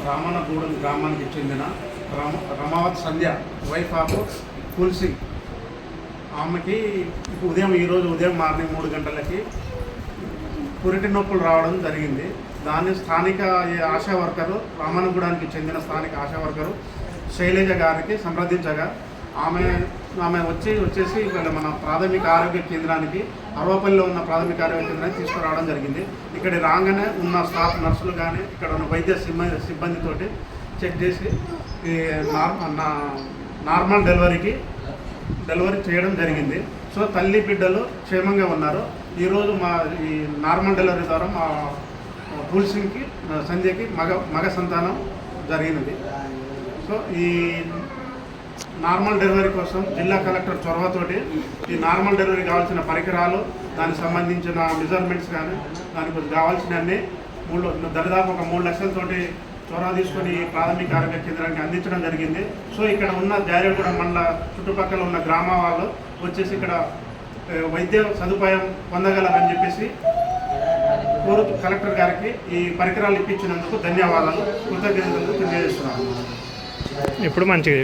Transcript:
రామన్నగూడెం గ్రామానికి చెందిన రమావత్ సంధ్య wife of కుల్సింగ్. ఆమెకి ఈరోజు ఉదయం మార్నింగ్ 3 గంటలకి పురిటి నొప్పులు రావడం జరిగింది. దాన్ని స్థానిక ఆశా వర్కరు, రామన్నగూడానికి చెందిన స్థానిక ఆశా వర్కరు శైలజ గారికి సంప్రదించగా ఆమె వచ్చేసి ఇక్కడ మన ప్రాథమిక ఆరోగ్య కేంద్రానికి, అరవపల్లిలో ఉన్న ప్రాథమిక ఆరోగ్య కేంద్రానికి తీసుకురావడం జరిగింది. ఇక్కడ రాగానే ఉన్న స్టాఫ్ నర్సులు కానీ ఇక్కడ ఉన్న వైద్య సిబ్బందితోటి చెక్ చేసి నార్మల్ డెలివరీ చేయడం జరిగింది. సో తల్లి బిడ్డలు క్షేమంగా ఉన్నారు. ఈరోజు ఈ నార్మల్ డెలివరీ ద్వారా మా కుల్సింగ్కి సంధ్యకి మగ సంతానం జరిగినది. సో ఈ నార్మల్ డెలివరీ కోసం జిల్లా కలెక్టర్ చొరవతోటి ఈ నార్మల్ డెలివరీ కావాల్సిన పరికరాలు, దానికి సంబంధించిన మెజర్మెంట్స్ కానీ దానికి కావాల్సినవన్నీ దాదాపు ఒక 3 లక్షలతోటి చొరవ తీసుకొని ప్రాథమిక ఆరోగ్య కేంద్రానికి అందించడం జరిగింది. సో ఇక్కడ ఉన్న జారేగూడ మండల చుట్టుపక్కల ఉన్న గ్రామ వాళ్ళు వచ్చేసి ఇక్కడ వైద్య సదుపాయం పొందగలరని చెప్పేసి కోరుతూ కలెక్టర్ గారికి ఈ పరికరాలు ఇప్పించినందుకు ధన్యవాదాలు, కృతజ్ఞతలు తెలియజేస్తున్నాను. ఇప్పుడు మంచిగా